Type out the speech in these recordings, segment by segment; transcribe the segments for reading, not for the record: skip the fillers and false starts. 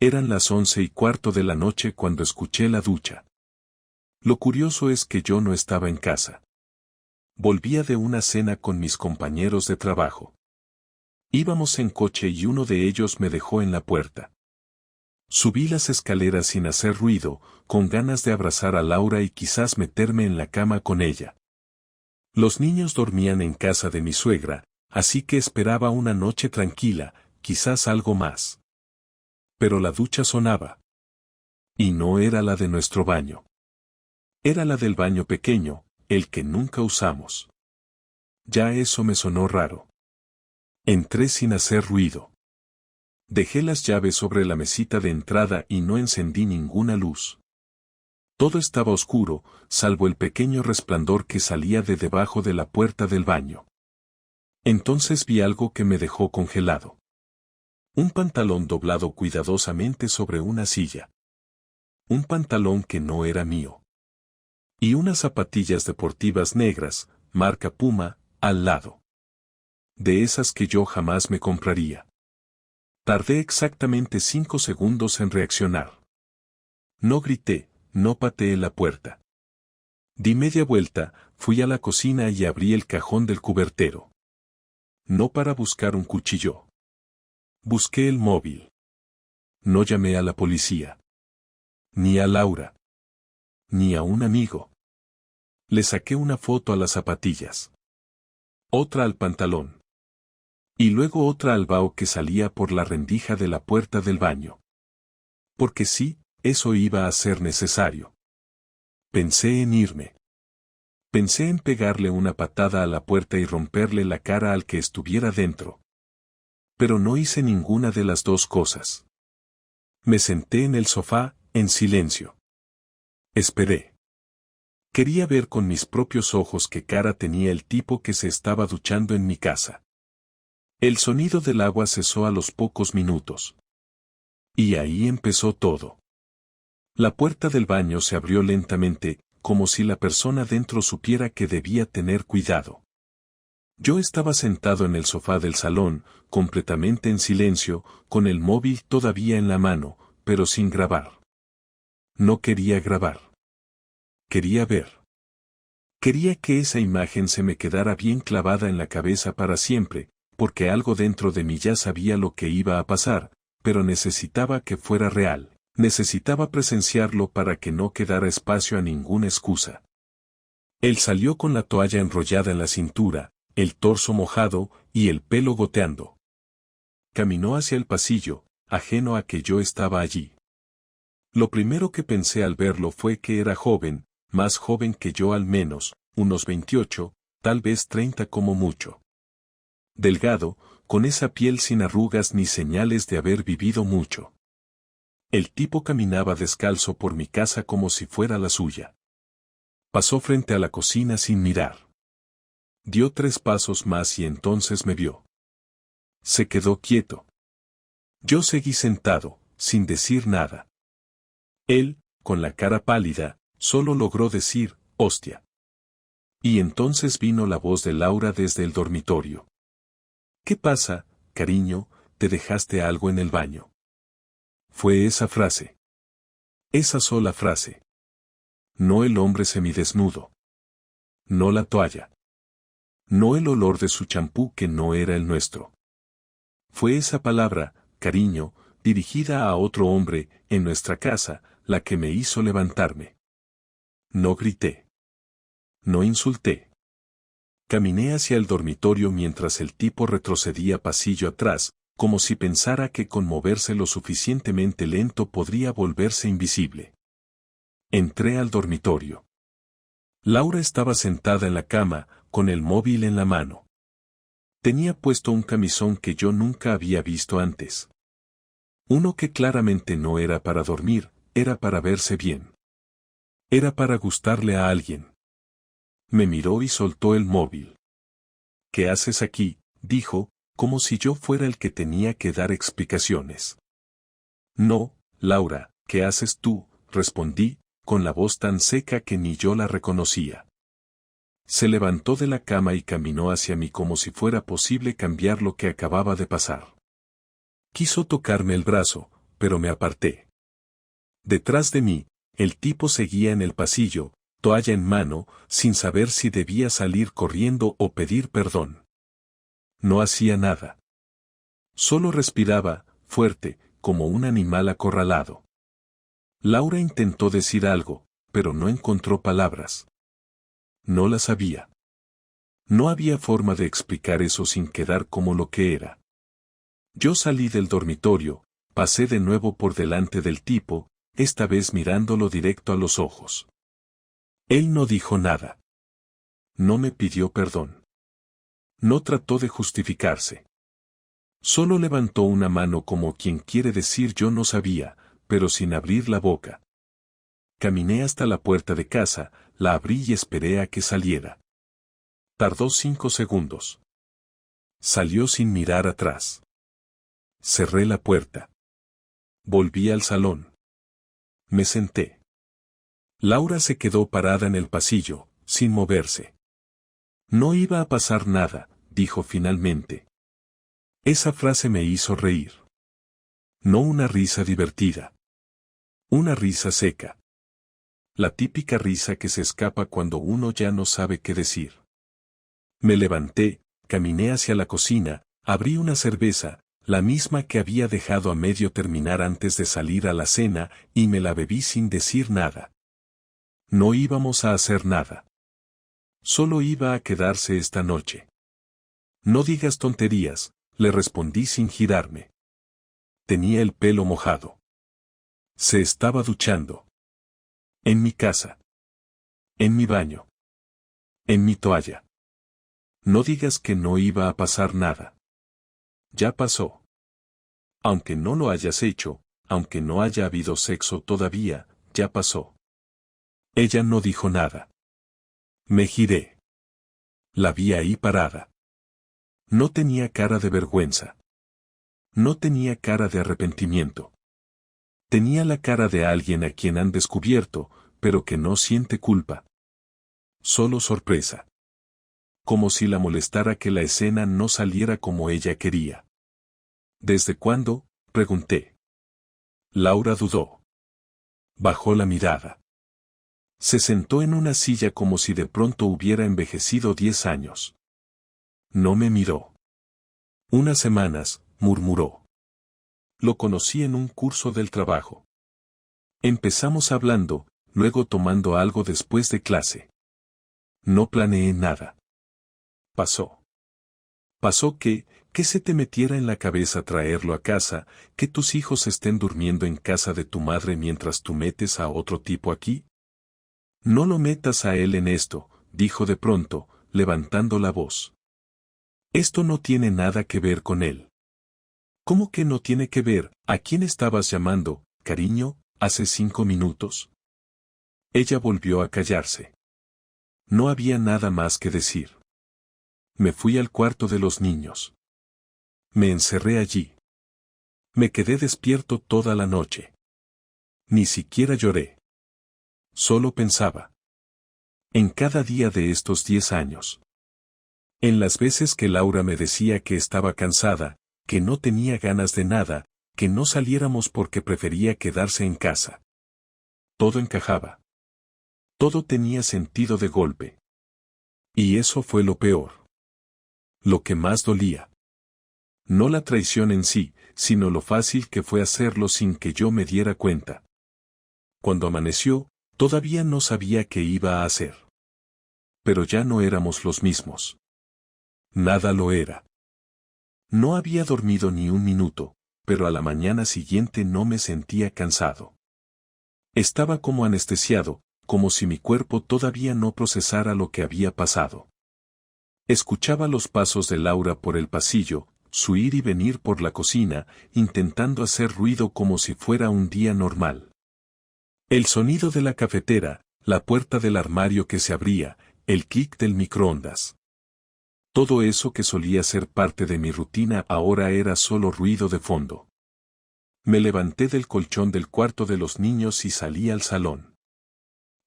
Eran las 11:15 de la noche cuando escuché la ducha. Lo curioso es que yo no estaba en casa. Volvía de una cena con mis compañeros de trabajo. Íbamos en coche y uno de ellos me dejó en la puerta. Subí las escaleras sin hacer ruido, con ganas de abrazar a Laura y quizás meterme en la cama con ella. Los niños dormían en casa de mi suegra, así que esperaba una noche tranquila, quizás algo más. Pero la ducha sonaba. Y no era la de nuestro baño. Era la del baño pequeño, el que nunca usamos. Ya eso me sonó raro. Entré sin hacer ruido. Dejé las llaves sobre la mesita de entrada y no encendí ninguna luz. Todo estaba oscuro, salvo el pequeño resplandor que salía de debajo de la puerta del baño. Entonces vi algo que me dejó congelado. Un pantalón doblado cuidadosamente sobre una silla. Un pantalón que no era mío. Y unas zapatillas deportivas negras, marca Puma, al lado. De esas que yo jamás me compraría. Tardé exactamente 5 segundos en reaccionar. No grité, no pateé la puerta. Di media vuelta, fui a la cocina y abrí el cajón del cubertero. No para buscar un cuchillo. Busqué el móvil. No llamé a la policía. Ni a Laura. Ni a un amigo. Le saqué una foto a las zapatillas. Otra al pantalón. Y luego otra al vaho que salía por la rendija de la puerta del baño. Porque sí, eso iba a ser necesario. Pensé en irme. Pensé en pegarle una patada a la puerta y romperle la cara al que estuviera dentro. Pero no hice ninguna de las dos cosas. Me senté en el sofá, en silencio. Esperé. Quería ver con mis propios ojos qué cara tenía el tipo que se estaba duchando en mi casa. El sonido del agua cesó a los pocos minutos. Y ahí empezó todo. La puerta del baño se abrió lentamente, como si la persona dentro supiera que debía tener cuidado. Yo estaba sentado en el sofá del salón, completamente en silencio, con el móvil todavía en la mano, pero sin grabar. No quería grabar. Quería ver. Quería que esa imagen se me quedara bien clavada en la cabeza para siempre, porque algo dentro de mí ya sabía lo que iba a pasar, pero necesitaba que fuera real, necesitaba presenciarlo para que no quedara espacio a ninguna excusa. Él salió con la toalla enrollada en la cintura, el torso mojado y el pelo goteando. Caminó hacia el pasillo, ajeno a que yo estaba allí. Lo primero que pensé al verlo fue que era joven, más joven que yo al menos, unos 28, tal vez 30 como mucho. Delgado, con esa piel sin arrugas ni señales de haber vivido mucho. El tipo caminaba descalzo por mi casa como si fuera la suya. Pasó frente a la cocina sin mirar. Dio 3 pasos más y entonces me vio. Se quedó quieto. Yo seguí sentado, sin decir nada. Él, con la cara pálida, solo logró decir, hostia. Y entonces vino la voz de Laura desde el dormitorio. ¿Qué pasa, cariño? ¿Te dejaste algo en el baño? Fue esa frase. Esa sola frase. No el hombre semidesnudo. No la toalla. No el olor de su champú que no era el nuestro. Fue esa palabra, cariño, dirigida a otro hombre, en nuestra casa, la que me hizo levantarme. No grité. No insulté. Caminé hacia el dormitorio mientras el tipo retrocedía pasillo atrás, como si pensara que con moverse lo suficientemente lento podría volverse invisible. Entré al dormitorio. Laura estaba sentada en la cama, con el móvil en la mano. Tenía puesto un camisón que yo nunca había visto antes. Uno que claramente no era para dormir, era para verse bien. Era para gustarle a alguien. Me miró y soltó el móvil. ¿Qué haces aquí?, dijo, como si yo fuera el que tenía que dar explicaciones. No, Laura, ¿qué haces tú?, respondí, con la voz tan seca que ni yo la reconocía. Se levantó de la cama y caminó hacia mí como si fuera posible cambiar lo que acababa de pasar. Quiso tocarme el brazo, pero me aparté. Detrás de mí, el tipo seguía en el pasillo, toalla en mano, sin saber si debía salir corriendo o pedir perdón. No hacía nada. Solo respiraba, fuerte, como un animal acorralado. Laura intentó decir algo, pero no encontró palabras. No las sabía. No había forma de explicar eso sin quedar como lo que era. Yo salí del dormitorio, pasé de nuevo por delante del tipo, esta vez mirándolo directo a los ojos. Él no dijo nada. No me pidió perdón. No trató de justificarse. Solo levantó una mano como quien quiere decir yo no sabía, pero sin abrir la boca. Caminé hasta la puerta de casa, la abrí y esperé a que saliera. Tardó 5 segundos. Salió sin mirar atrás. Cerré la puerta. Volví al salón. Me senté. Laura se quedó parada en el pasillo, sin moverse. No iba a pasar nada, dijo finalmente. Esa frase me hizo reír. No una risa divertida. Una risa seca. La típica risa que se escapa cuando uno ya no sabe qué decir. Me levanté, caminé hacia la cocina, abrí una cerveza, la misma que había dejado a medio terminar antes de salir a la cena, y me la bebí sin decir nada. No íbamos a hacer nada. Solo iba a quedarse esta noche. No digas tonterías, le respondí sin girarme. Tenía el pelo mojado. Se estaba duchando. En mi casa. En mi baño. En mi toalla. No digas que no iba a pasar nada. Ya pasó. Aunque no lo hayas hecho, aunque no haya habido sexo todavía, ya pasó. Ella no dijo nada. Me giré. La vi ahí parada. No tenía cara de vergüenza. No tenía cara de arrepentimiento. Tenía la cara de alguien a quien han descubierto, pero que no siente culpa. Solo sorpresa. Como si la molestara que la escena no saliera como ella quería. ¿Desde cuándo?, pregunté. Laura dudó. Bajó la mirada. Se sentó en una silla como si de pronto hubiera envejecido 10 años. No me miró. Unas semanas, murmuró. Lo conocí en un curso del trabajo. Empezamos hablando, luego tomando algo después de clase. No planeé nada. Pasó. Pasó que se te metiera en la cabeza traerlo a casa, que tus hijos estén durmiendo en casa de tu madre mientras tú metes a otro tipo aquí. No lo metas a él en esto, dijo de pronto, levantando la voz. Esto no tiene nada que ver con él. ¿Cómo que no tiene que ver? ¿A quién estabas llamando, cariño, hace 5 minutos? Ella volvió a callarse. No había nada más que decir. Me fui al cuarto de los niños. Me encerré allí. Me quedé despierto toda la noche. Ni siquiera lloré. Solo pensaba. En cada día de estos 10 años. En las veces que Laura me decía que estaba cansada, que no tenía ganas de nada, que no saliéramos porque prefería quedarse en casa. Todo encajaba. Todo tenía sentido de golpe. Y eso fue lo peor. Lo que más dolía. No la traición en sí, sino lo fácil que fue hacerlo sin que yo me diera cuenta. Cuando amaneció, todavía no sabía qué iba a hacer. Pero ya no éramos los mismos. Nada lo era. No había dormido ni un minuto, pero a la mañana siguiente no me sentía cansado. Estaba como anestesiado, como si mi cuerpo todavía no procesara lo que había pasado. Escuchaba los pasos de Laura por el pasillo, su ir y venir por la cocina, intentando hacer ruido como si fuera un día normal. El sonido de la cafetera, la puerta del armario que se abría, el clic del microondas. Todo eso que solía ser parte de mi rutina ahora era solo ruido de fondo. Me levanté del colchón del cuarto de los niños y salí al salón.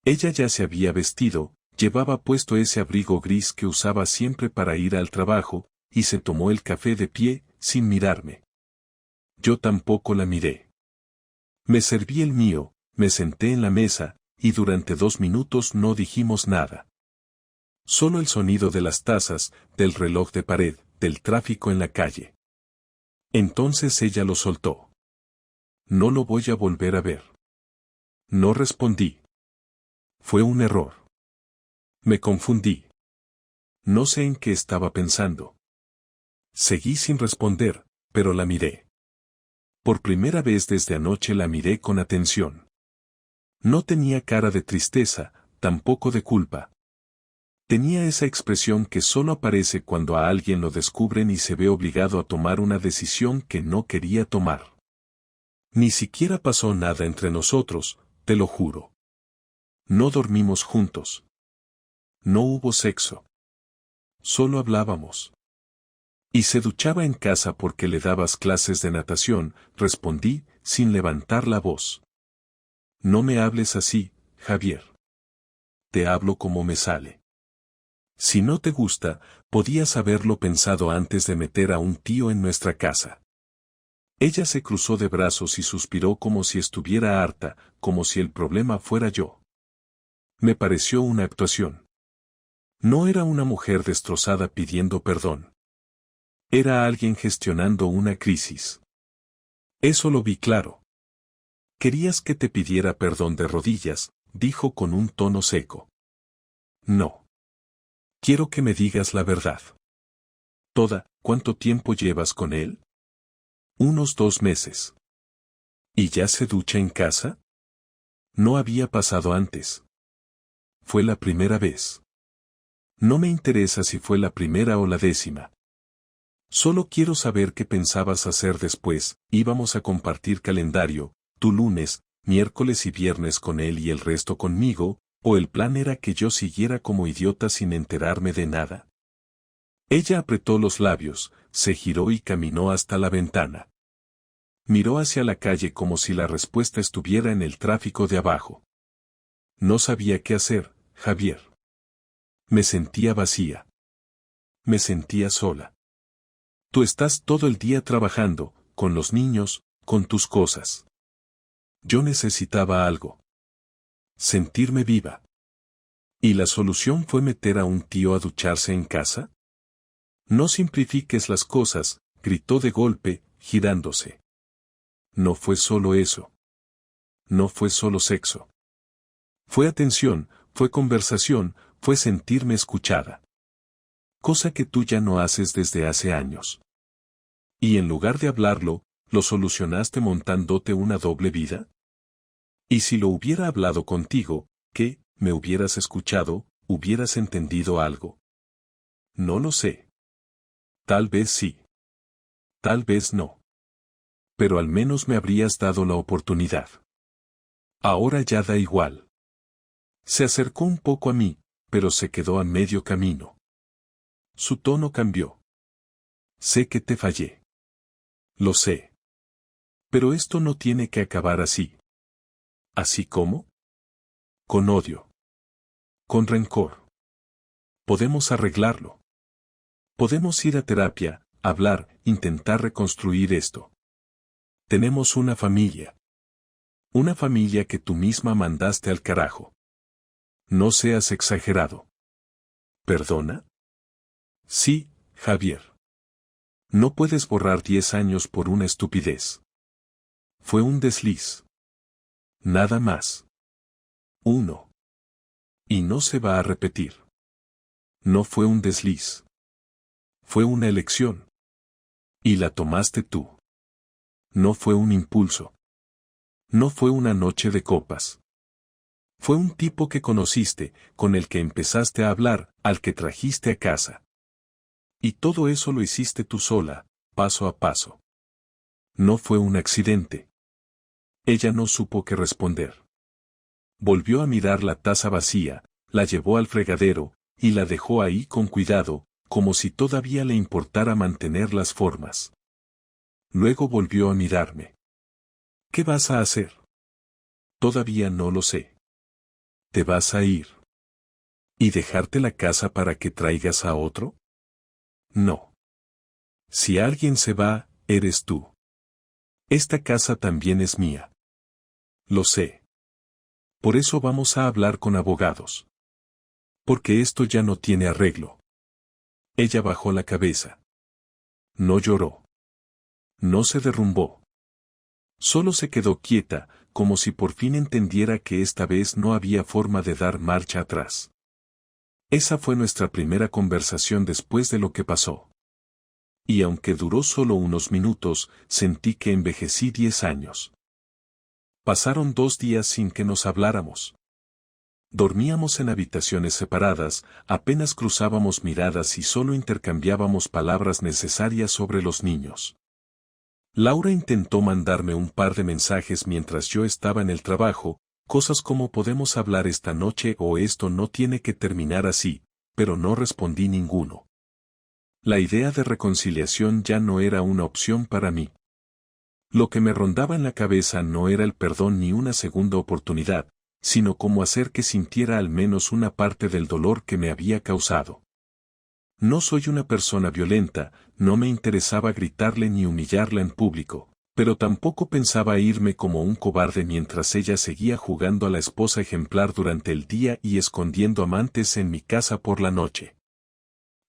Ella ya se había vestido, llevaba puesto ese abrigo gris que usaba siempre para ir al trabajo, y se tomó el café de pie, sin mirarme. Yo tampoco la miré. Me serví el mío, me senté en la mesa, y durante 2 minutos no dijimos nada. Solo el sonido de las tazas, del reloj de pared, del tráfico en la calle. Entonces ella lo soltó. No lo voy a volver a ver. No respondí. Fue un error. Me confundí. No sé en qué estaba pensando. Seguí sin responder, pero la miré. Por primera vez desde anoche la miré con atención. No tenía cara de tristeza, tampoco de culpa. Tenía esa expresión que solo aparece cuando a alguien lo descubren y se ve obligado a tomar una decisión que no quería tomar. Ni siquiera pasó nada entre nosotros, te lo juro. No dormimos juntos. No hubo sexo. Solo hablábamos. Y se duchaba en casa porque le dabas clases de natación, respondí, sin levantar la voz. No me hables así, Javier. Te hablo como me sale. Si no te gusta, podías haberlo pensado antes de meter a un tío en nuestra casa. Ella se cruzó de brazos y suspiró como si estuviera harta, como si el problema fuera yo. Me pareció una actuación. No era una mujer destrozada pidiendo perdón. Era alguien gestionando una crisis. Eso lo vi claro. Querías que te pidiera perdón de rodillas, dijo con un tono seco. No. Quiero que me digas la verdad. ¿Cuánto tiempo llevas con él? Unos 2 meses. ¿Y ya se ducha en casa? No había pasado antes. Fue la primera vez. No me interesa si fue la primera o la 10ª. Solo quiero saber qué pensabas hacer después. Íbamos a compartir calendario, tú lunes, miércoles y viernes con él y el resto conmigo, o el plan era que yo siguiera como idiota sin enterarme de nada. Ella apretó los labios, se giró y caminó hasta la ventana. Miró hacia la calle como si la respuesta estuviera en el tráfico de abajo. No sabía qué hacer, Javier. Me sentía vacía. Me sentía sola. Tú estás todo el día trabajando, con los niños, con tus cosas. Yo necesitaba algo. Sentirme viva. ¿Y la solución fue meter a un tío a ducharse en casa? No simplifiques las cosas, gritó de golpe, girándose. No fue solo eso. No fue solo sexo. Fue atención, fue conversación, fue sentirme escuchada. Cosa que tú ya no haces desde hace años. Y en lugar de hablarlo, ¿lo solucionaste montándote una doble vida? Y si lo hubiera hablado contigo, ¿qué? ¿Me hubieras escuchado? ¿Hubieras entendido algo? No lo sé. Tal vez sí. Tal vez no. Pero al menos me habrías dado la oportunidad. Ahora ya da igual. Se acercó un poco a mí, pero se quedó a medio camino. Su tono cambió. Sé que te fallé. Lo sé. Pero esto no tiene que acabar así. ¿Así cómo? Con odio. Con rencor. Podemos arreglarlo. Podemos ir a terapia, hablar, intentar reconstruir esto. Tenemos una familia. Una familia que tú misma mandaste al carajo. No seas exagerado. ¿Perdona? Sí, Javier. No puedes borrar 10 años por una estupidez. Fue un desliz. Nada más. Uno. Y no se va a repetir. No fue un desliz. Fue una elección. Y la tomaste tú. No fue un impulso. No fue una noche de copas. Fue un tipo que conociste, con el que empezaste a hablar, al que trajiste a casa. Y todo eso lo hiciste tú sola, paso a paso. No fue un accidente. Ella no supo qué responder. Volvió a mirar la taza vacía, la llevó al fregadero, y la dejó ahí con cuidado, como si todavía le importara mantener las formas. Luego volvió a mirarme. ¿Qué vas a hacer? Todavía no lo sé. ¿Te vas a ir? ¿Y dejarte la casa para que traigas a otro? No. Si alguien se va, eres tú. Esta casa también es mía. Lo sé. Por eso vamos a hablar con abogados. Porque esto ya no tiene arreglo. Ella bajó la cabeza. No lloró. No se derrumbó. Solo se quedó quieta, como si por fin entendiera que esta vez no había forma de dar marcha atrás. Esa fue nuestra primera conversación después de lo que pasó. Y aunque duró solo unos minutos, sentí que envejecí 10 años. Pasaron 2 días sin que nos habláramos. Dormíamos en habitaciones separadas, apenas cruzábamos miradas y solo intercambiábamos palabras necesarias sobre los niños. Laura intentó mandarme un par de mensajes mientras yo estaba en el trabajo, cosas como podemos hablar esta noche o esto no tiene que terminar así, pero no respondí ninguno. La idea de reconciliación ya no era una opción para mí. Lo que me rondaba en la cabeza no era el perdón ni una segunda oportunidad, sino cómo hacer que sintiera al menos una parte del dolor que me había causado. No soy una persona violenta, no me interesaba gritarle ni humillarla en público, pero tampoco pensaba irme como un cobarde mientras ella seguía jugando a la esposa ejemplar durante el día y escondiendo amantes en mi casa por la noche.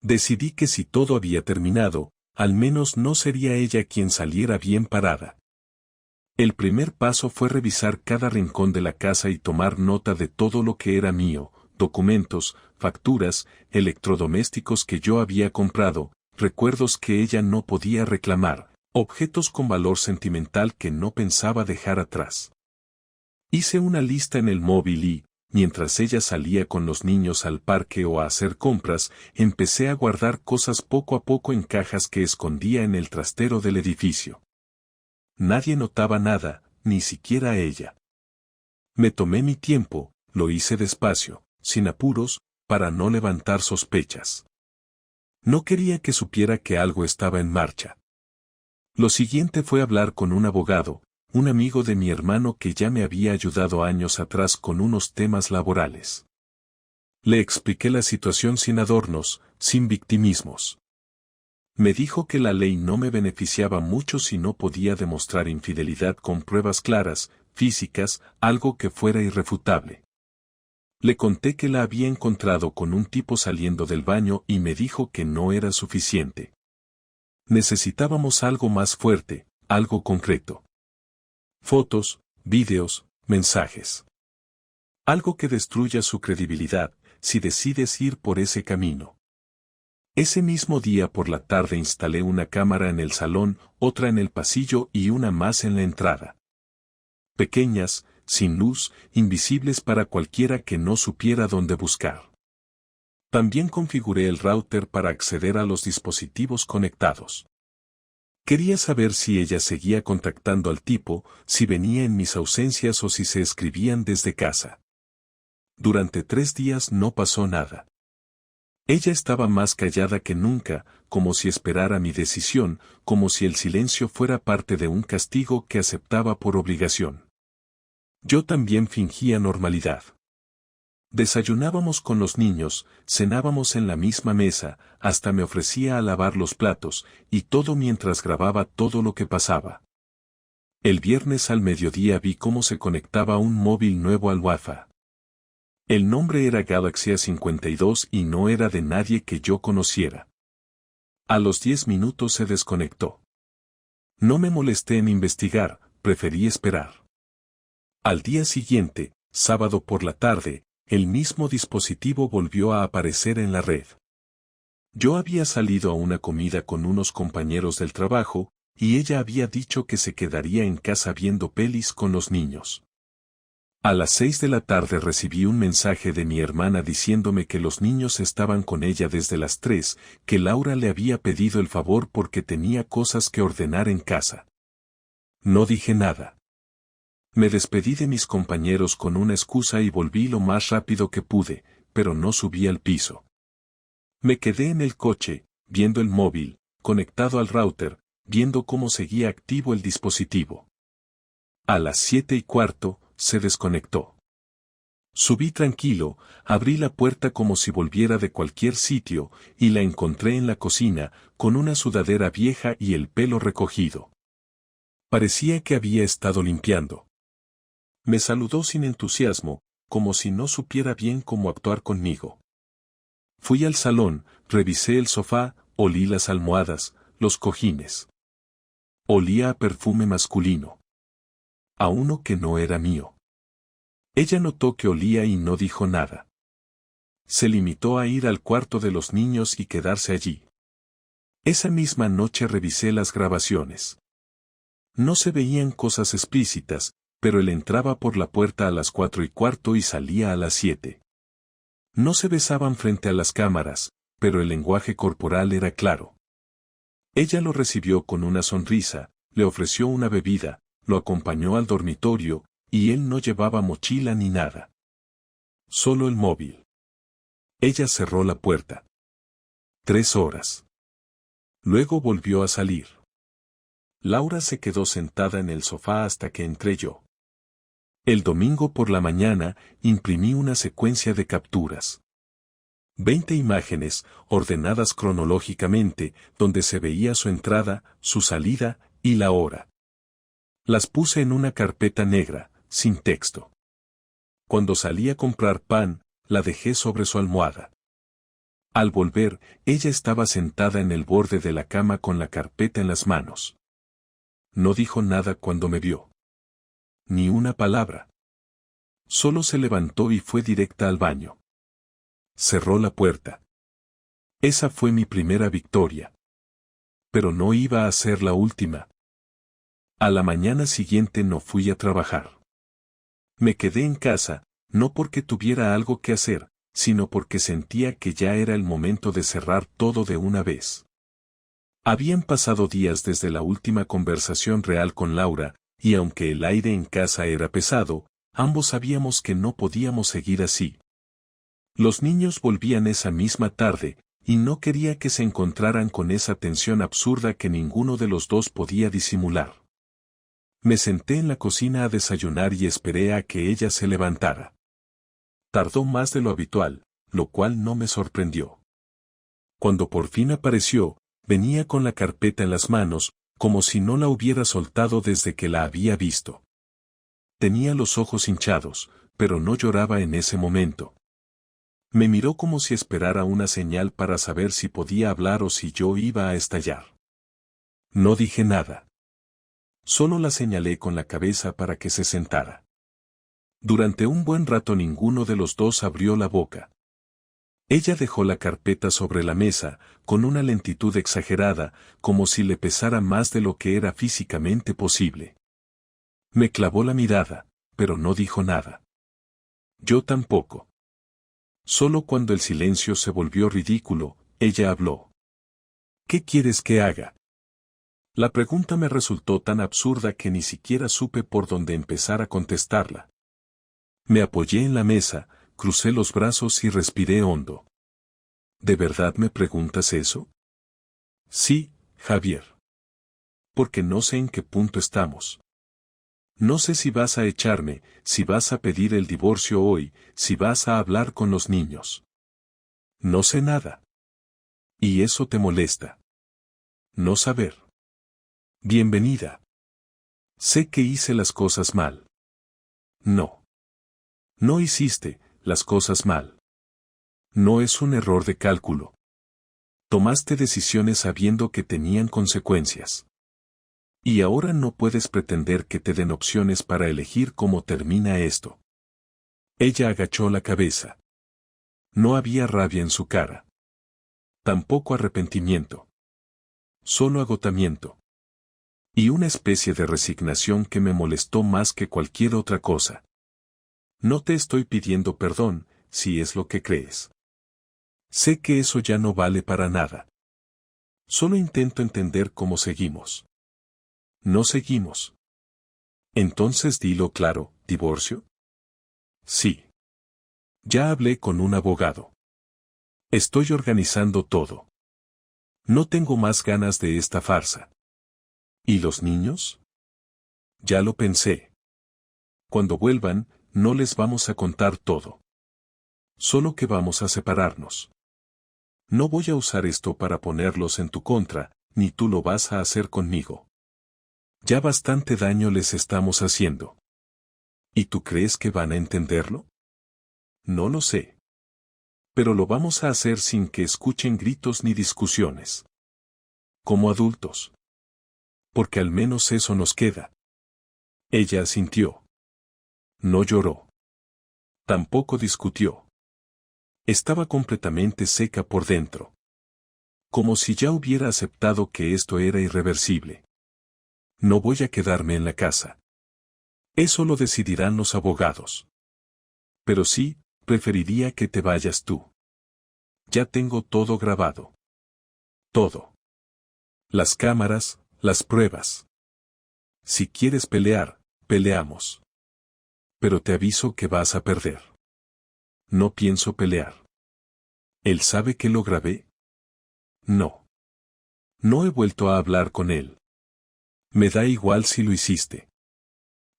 Decidí que si todo había terminado, al menos no sería ella quien saliera bien parada. El primer paso fue revisar cada rincón de la casa y tomar nota de todo lo que era mío, documentos, facturas, electrodomésticos que yo había comprado, recuerdos que ella no podía reclamar, objetos con valor sentimental que no pensaba dejar atrás. Hice una lista en el móvil y, mientras ella salía con los niños al parque o a hacer compras, empecé a guardar cosas poco a poco en cajas que escondía en el trastero del edificio. Nadie notaba nada, ni siquiera ella. Me tomé mi tiempo, lo hice despacio, sin apuros, para no levantar sospechas. No quería que supiera que algo estaba en marcha. Lo siguiente fue hablar con un abogado, un amigo de mi hermano que ya me había ayudado años atrás con unos temas laborales. Le expliqué la situación sin adornos, sin victimismos. Me dijo que la ley no me beneficiaba mucho si no podía demostrar infidelidad con pruebas claras, físicas, algo que fuera irrefutable. Le conté que la había encontrado con un tipo saliendo del baño y me dijo que no era suficiente. Necesitábamos algo más fuerte, algo concreto. Fotos, vídeos, mensajes. Algo que destruya su credibilidad, si decides ir por ese camino. Ese mismo día por la tarde instalé una cámara en el salón, otra en el pasillo y una más en la entrada. Pequeñas, sin luz, invisibles para cualquiera que no supiera dónde buscar. También configuré el router para acceder a los dispositivos conectados. Quería saber si ella seguía contactando al tipo, si venía en mis ausencias o si se escribían desde casa. Durante 3 días no pasó nada. Ella estaba más callada que nunca, como si esperara mi decisión, como si el silencio fuera parte de un castigo que aceptaba por obligación. Yo también fingía normalidad. Desayunábamos con los niños, cenábamos en la misma mesa, hasta me ofrecía a lavar los platos, y todo mientras grababa todo lo que pasaba. El viernes al mediodía vi cómo se conectaba un móvil nuevo al Wi-Fi. El nombre era Galaxy A52 y no era de nadie que yo conociera. A los 10 minutos se desconectó. No me molesté en investigar, preferí esperar. Al día siguiente, sábado por la tarde, el mismo dispositivo volvió a aparecer en la red. Yo había salido a una comida con unos compañeros del trabajo, y ella había dicho que se quedaría en casa viendo pelis con los niños. A las 6 de la tarde recibí un mensaje de mi hermana diciéndome que los niños estaban con ella desde las 3, que Laura le había pedido el favor porque tenía cosas que ordenar en casa. No dije nada. Me despedí de mis compañeros con una excusa y volví lo más rápido que pude, pero no subí al piso. Me quedé en el coche, viendo el móvil, conectado al router, viendo cómo seguía activo el dispositivo. A las 7:15, se desconectó. Subí tranquilo, abrí la puerta como si volviera de cualquier sitio, y la encontré en la cocina, con una sudadera vieja y el pelo recogido. Parecía que había estado limpiando. Me saludó sin entusiasmo, como si no supiera bien cómo actuar conmigo. Fui al salón, revisé el sofá, olí las almohadas, los cojines. Olía a perfume masculino. A uno que no era mío. Ella notó que olía y no dijo nada. Se limitó a ir al cuarto de los niños y quedarse allí. Esa misma noche revisé las grabaciones. No se veían cosas explícitas, pero él entraba por la puerta a las 4:15 y salía a las 7. No se besaban frente a las cámaras, pero el lenguaje corporal era claro. Ella lo recibió con una sonrisa, le ofreció una bebida, lo acompañó al dormitorio, y él no llevaba mochila ni nada. Solo el móvil. Ella cerró la puerta. 3 horas. Luego volvió a salir. Laura se quedó sentada en el sofá hasta que entré yo. El domingo por la mañana, imprimí una secuencia de capturas. 20 imágenes, ordenadas cronológicamente, donde se veía su entrada, su salida, y la hora. Las puse en una carpeta negra, sin texto. Cuando salí a comprar pan, la dejé sobre su almohada. Al volver, ella estaba sentada en el borde de la cama con la carpeta en las manos. No dijo nada cuando me vio. Ni una palabra. Solo se levantó y fue directa al baño. Cerró la puerta. Esa fue mi primera victoria. Pero no iba a ser la última. A la mañana siguiente no fui a trabajar. Me quedé en casa, no porque tuviera algo que hacer, sino porque sentía que ya era el momento de cerrar todo de una vez. Habían pasado días desde la última conversación real con Laura, y aunque el aire en casa era pesado, ambos sabíamos que no podíamos seguir así. Los niños volvían esa misma tarde, y no quería que se encontraran con esa tensión absurda que ninguno de los dos podía disimular. Me senté en la cocina a desayunar y esperé a que ella se levantara. Tardó más de lo habitual, lo cual no me sorprendió. Cuando por fin apareció, venía con la carpeta en las manos, como si no la hubiera soltado desde que la había visto. Tenía los ojos hinchados, pero no lloraba en ese momento. Me miró como si esperara una señal para saber si podía hablar o si yo iba a estallar. No dije nada. Solo la señalé con la cabeza para que se sentara. Durante un buen rato ninguno de los dos abrió la boca. Ella dejó la carpeta sobre la mesa, con una lentitud exagerada, como si le pesara más de lo que era físicamente posible. Me clavó la mirada, pero no dijo nada. Yo tampoco. Solo cuando el silencio se volvió ridículo, ella habló. ¿Qué quieres que haga? La pregunta me resultó tan absurda que ni siquiera supe por dónde empezar a contestarla. Me apoyé en la mesa, crucé los brazos y respiré hondo. ¿De verdad me preguntas eso? Sí, Javier. Porque no sé en qué punto estamos. No sé si vas a echarme, si vas a pedir el divorcio hoy, si vas a hablar con los niños. No sé nada. ¿Y eso te molesta? No saber. Bienvenida. Sé que hice las cosas mal. No. No hiciste las cosas mal. No es un error de cálculo. Tomaste decisiones sabiendo que tenían consecuencias. Y ahora no puedes pretender que te den opciones para elegir cómo termina esto. Ella agachó la cabeza. No había rabia en su cara. Tampoco arrepentimiento. Solo agotamiento. Y una especie de resignación que me molestó más que cualquier otra cosa. No te estoy pidiendo perdón, si es lo que crees. Sé que eso ya no vale para nada. Solo intento entender cómo seguimos. No seguimos. Entonces dilo claro, ¿divorcio? Sí. Ya hablé con un abogado. Estoy organizando todo. No tengo más ganas de esta farsa. ¿Y los niños? Ya lo pensé. Cuando vuelvan, no les vamos a contar todo. Solo que vamos a separarnos. No voy a usar esto para ponerlos en tu contra, ni tú lo vas a hacer conmigo. Ya bastante daño les estamos haciendo. ¿Y tú crees que van a entenderlo? No lo sé. Pero lo vamos a hacer sin que escuchen gritos ni discusiones. Como adultos. Porque al menos eso nos queda. Ella asintió. No lloró. Tampoco discutió. Estaba completamente seca por dentro. Como si ya hubiera aceptado que esto era irreversible. No voy a quedarme en la casa. Eso lo decidirán los abogados. Pero sí, preferiría que te vayas tú. Ya tengo todo grabado. Todo. Las cámaras, las pruebas. Si quieres pelear, peleamos. Pero te aviso que vas a perder. No pienso pelear. ¿Él sabe que lo grabé? No. No he vuelto a hablar con él. Me da igual si lo hiciste.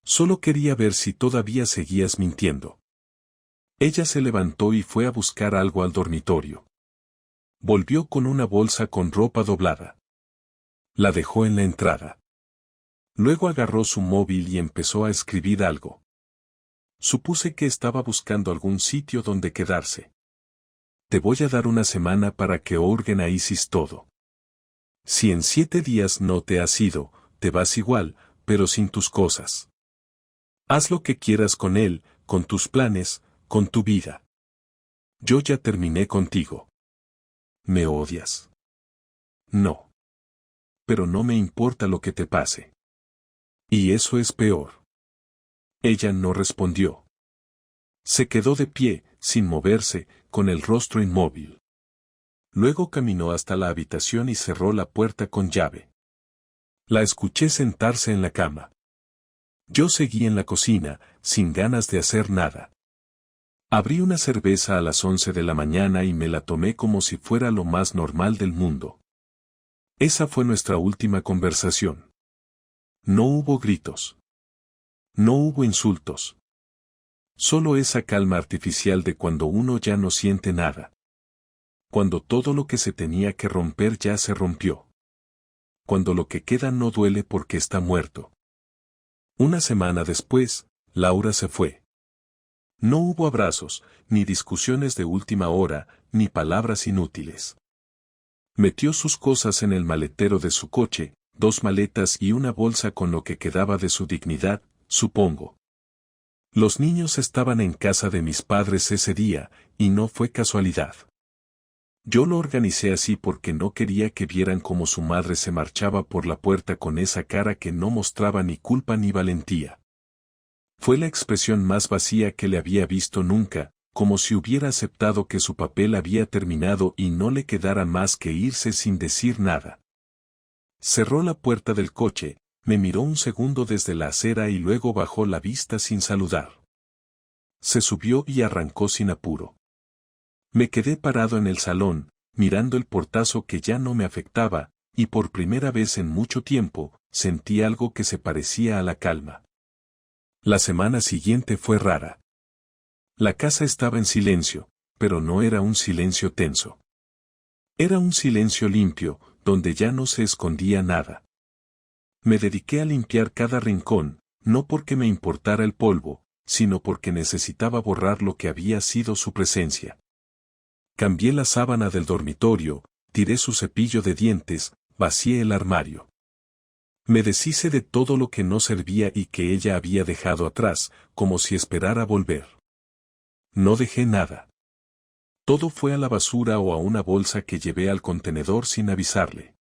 Solo quería ver si todavía seguías mintiendo. Ella se levantó y fue a buscar algo al dormitorio. Volvió con una bolsa con ropa doblada. La dejó en la entrada. Luego agarró su móvil y empezó a escribir algo. Supuse que estaba buscando algún sitio donde quedarse. Te voy a dar una semana para que organices todo. Si en 7 días no te has ido, te vas igual, pero sin tus cosas. Haz lo que quieras con él, con tus planes, con tu vida. Yo ya terminé contigo. ¿Me odias? No. Pero no me importa lo que te pase. Y eso es peor. Ella no respondió. Se quedó de pie, sin moverse, con el rostro inmóvil. Luego caminó hasta la habitación y cerró la puerta con llave. La escuché sentarse en la cama. Yo seguí en la cocina, sin ganas de hacer nada. Abrí una cerveza a las 11 de la mañana y me la tomé como si fuera lo más normal del mundo. Esa fue nuestra última conversación. No hubo gritos. No hubo insultos. Solo esa calma artificial de cuando uno ya no siente nada. Cuando todo lo que se tenía que romper ya se rompió. Cuando lo que queda no duele porque está muerto. Una semana después, Laura se fue. No hubo abrazos, ni discusiones de última hora, ni palabras inútiles. Metió sus cosas en el maletero de su coche, 2 maletas y una bolsa con lo que quedaba de su dignidad, supongo. Los niños estaban en casa de mis padres ese día, y no fue casualidad. Yo lo organicé así porque no quería que vieran cómo su madre se marchaba por la puerta con esa cara que no mostraba ni culpa ni valentía. Fue la expresión más vacía que le había visto nunca, como si hubiera aceptado que su papel había terminado y no le quedara más que irse sin decir nada. Cerró la puerta del coche, me miró un segundo desde la acera y luego bajó la vista sin saludar. Se subió y arrancó sin apuro. Me quedé parado en el salón, mirando el portazo que ya no me afectaba, y por primera vez en mucho tiempo, sentí algo que se parecía a la calma. La semana siguiente fue rara. La casa estaba en silencio, pero no era un silencio tenso. Era un silencio limpio, donde ya no se escondía nada. Me dediqué a limpiar cada rincón, no porque me importara el polvo, sino porque necesitaba borrar lo que había sido su presencia. Cambié la sábana del dormitorio, tiré su cepillo de dientes, vacié el armario. Me deshice de todo lo que no servía y que ella había dejado atrás, como si esperara volver. No dejé nada. Todo fue a la basura o a una bolsa que llevé al contenedor sin avisarle.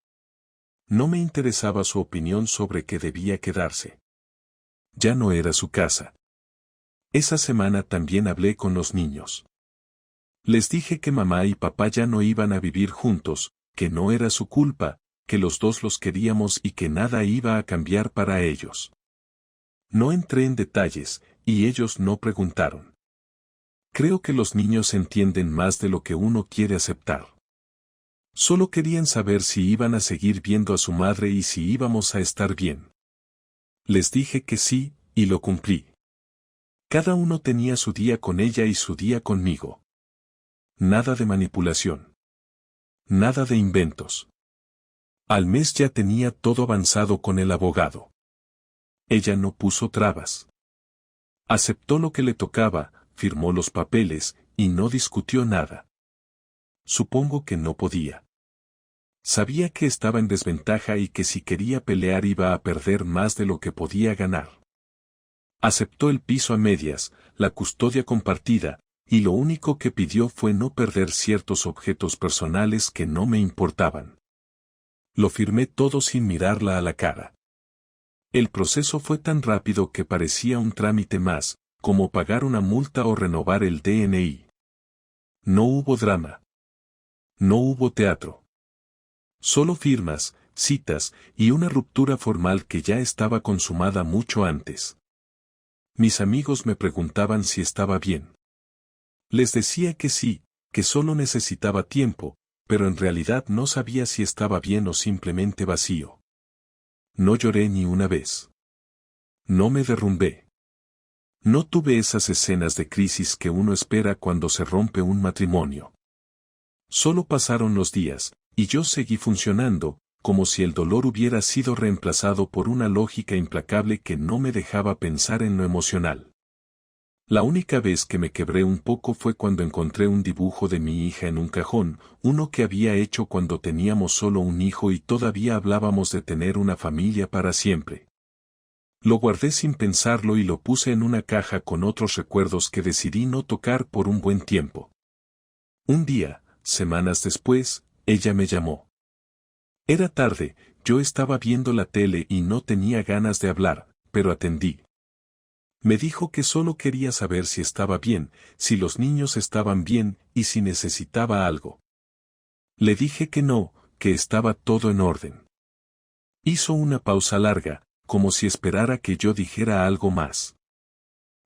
No me interesaba su opinión sobre qué debía quedarse. Ya no era su casa. Esa semana también hablé con los niños. Les dije que mamá y papá ya no iban a vivir juntos, que no era su culpa, que los dos los queríamos y que nada iba a cambiar para ellos. No entré en detalles, y ellos no preguntaron. Creo que los niños entienden más de lo que uno quiere aceptar. Solo querían saber si iban a seguir viendo a su madre y si íbamos a estar bien. Les dije que sí, y lo cumplí. Cada uno tenía su día con ella y su día conmigo. Nada de manipulación. Nada de inventos. Al mes ya tenía todo avanzado con el abogado. Ella no puso trabas. Aceptó lo que le tocaba, firmó los papeles, y no discutió nada. Supongo que no podía. Sabía que estaba en desventaja y que si quería pelear iba a perder más de lo que podía ganar. Aceptó el piso a medias, la custodia compartida, y lo único que pidió fue no perder ciertos objetos personales que no me importaban. Lo firmé todo sin mirarla a la cara. El proceso fue tan rápido que parecía un trámite más, como pagar una multa o renovar el DNI. No hubo drama. No hubo teatro. Solo firmas, citas, y una ruptura formal que ya estaba consumada mucho antes. Mis amigos me preguntaban si estaba bien. Les decía que sí, que solo necesitaba tiempo, pero en realidad no sabía si estaba bien o simplemente vacío. No lloré ni una vez. No me derrumbé. No tuve esas escenas de crisis que uno espera cuando se rompe un matrimonio. Solo pasaron los días, y yo seguí funcionando, como si el dolor hubiera sido reemplazado por una lógica implacable que no me dejaba pensar en lo emocional. La única vez que me quebré un poco fue cuando encontré un dibujo de mi hija en un cajón, uno que había hecho cuando teníamos solo un hijo y todavía hablábamos de tener una familia para siempre. Lo guardé sin pensarlo y lo puse en una caja con otros recuerdos que decidí no tocar por un buen tiempo. Un día, semanas después, ella me llamó. Era tarde, yo estaba viendo la tele y no tenía ganas de hablar, pero atendí. Me dijo que solo quería saber si estaba bien, si los niños estaban bien y si necesitaba algo. Le dije que no, que estaba todo en orden. Hizo una pausa larga, como si esperara que yo dijera algo más.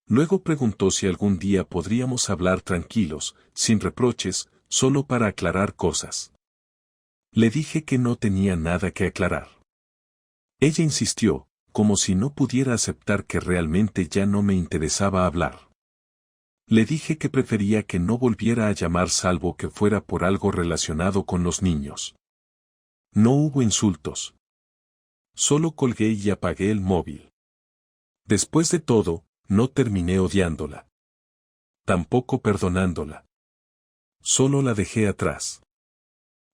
Luego preguntó si algún día podríamos hablar tranquilos, sin reproches, solo para aclarar cosas. Le dije que no tenía nada que aclarar. Ella insistió, como si no pudiera aceptar que realmente ya no me interesaba hablar. Le dije que prefería que no volviera a llamar salvo que fuera por algo relacionado con los niños. No hubo insultos. Solo colgué y apagué el móvil. Después de todo, no terminé odiándola. Tampoco perdonándola. Solo la dejé atrás.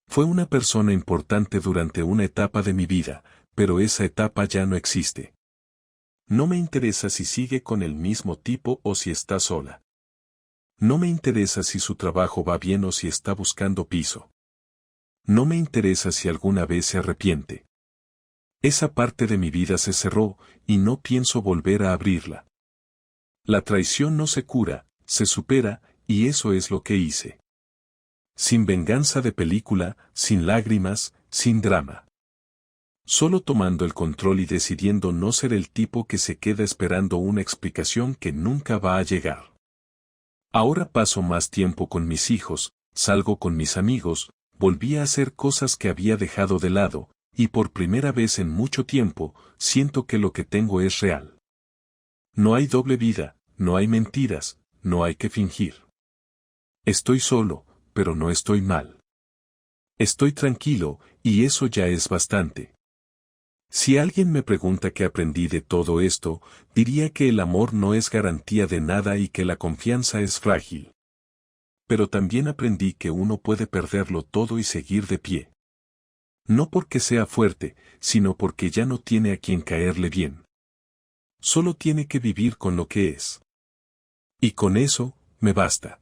Fue una persona importante durante una etapa de mi vida, pero esa etapa ya no existe. No me interesa si sigue con el mismo tipo o si está sola. No me interesa si su trabajo va bien o si está buscando piso. No me interesa si alguna vez se arrepiente. Esa parte de mi vida se cerró, y no pienso volver a abrirla. La traición no se cura, se supera, y eso es lo que hice. Sin venganza de película, sin lágrimas, sin drama. Solo tomando el control y decidiendo no ser el tipo que se queda esperando una explicación que nunca va a llegar. Ahora paso más tiempo con mis hijos, salgo con mis amigos, volví a hacer cosas que había dejado de lado, y por primera vez en mucho tiempo, siento que lo que tengo es real. No hay doble vida, no hay mentiras, no hay que fingir. Estoy solo, pero no estoy mal. Estoy tranquilo, y eso ya es bastante. Si alguien me pregunta qué aprendí de todo esto, diría que el amor no es garantía de nada y que la confianza es frágil. Pero también aprendí que uno puede perderlo todo y seguir de pie. No porque sea fuerte, sino porque ya no tiene a quien caerle bien. Solo tiene que vivir con lo que es. Y con eso, me basta.